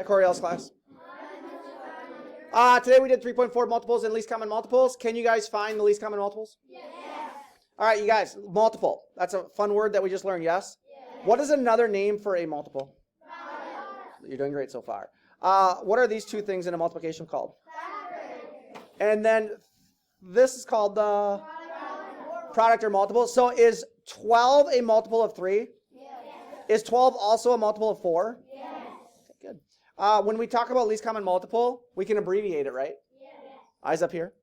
Hi, Coryell's class. Today we did 3.4 multiples and least common multiples. Can you guys find the least common multiples? Yes. All right, you guys, multiple. That's a fun word that we just learned, yes? Yes. What is another name for a multiple? Product. You're doing great so far. What are these two things in a multiplication called? Factor. And then this is called the product or multiple. So is 12 a multiple of 3? Yes. Is 12 also a multiple of 4? Yes. Okay, good. When we talk about least common multiple, we can abbreviate it, right? Yes. Eyes up here.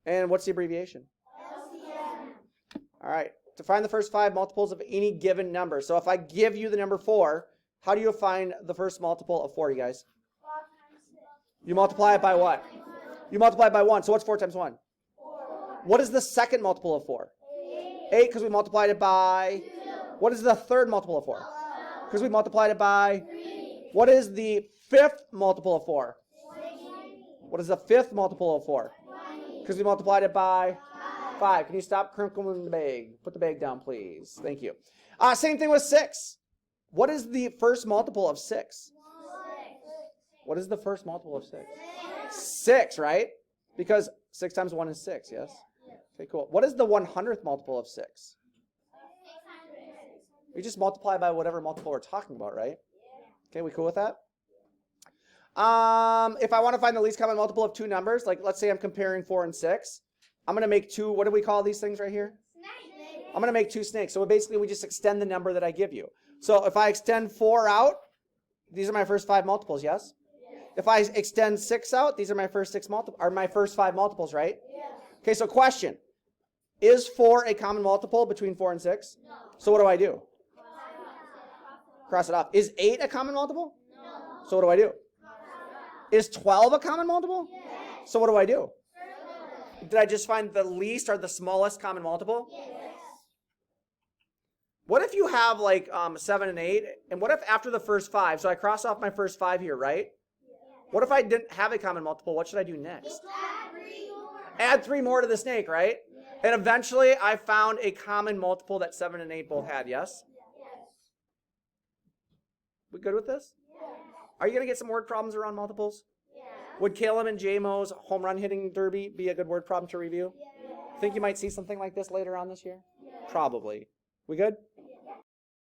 And what's the abbreviation? LCM. All right. To find the first 5 multiples of any given number. So if I give you the number 4, how do you find the first multiple of 4, you guys? 4 times 6. You multiply it by what? You multiply it by 1. So what's 4 times 1? 4. What is the second multiple of 4? 8. 8, because we multiplied it by... 2. What is the third multiple of 4? 12. Because we multiplied it by... 3. What is the fifth multiple of 4? 20. What is the fifth multiple of 4? 20. Because we multiplied it by... 5. 5. Can you stop crinkling the bag? Put the bag down, please. Thank you. Same thing with 6. What is the first multiple of 6? 6. What is the first multiple of 6? 6, right? Because 6 times 1 is 6, yes? Okay, cool. What is the 100th multiple of 6? 600. We just multiply by whatever multiple we're talking about, right? Okay, we cool with that? If I want to find the least common multiple of two numbers, like let's say I'm comparing 4 and 6, I'm going to make two, what do we call these things right here? Snake. I'm going to make 2 snakes. So basically we just extend the number that I give you. So if I extend 4 out, these are my first 5 multiples, yes? If I extend 6 out, these are my first 5 multiples, right? Yes. Okay, so question. Is 4 a common multiple between 4 and 6? No. So what do? Cross it off. Is 8 a common multiple? No. So what do? Is 12 a common multiple? Yes. So what do? Circle. Did I just find the least or the smallest common multiple? Yes. What if you have like 7 and 8? And what if after the first 5? So I cross off my first 5 here, right? What if I didn't have a common multiple? What should I do next? Add 3 more. Add 3 more to the snake, right? Yes. And eventually I found a common multiple that 7 and 8 both had, yes? Yes. We good with this? Yes. Are you going to get some word problems around multiples? Yes. Would Caleb and J-Mo's home run hitting derby be a good word problem to review? Yes. Think you might see something like this later on this year? Yes. Probably. We good?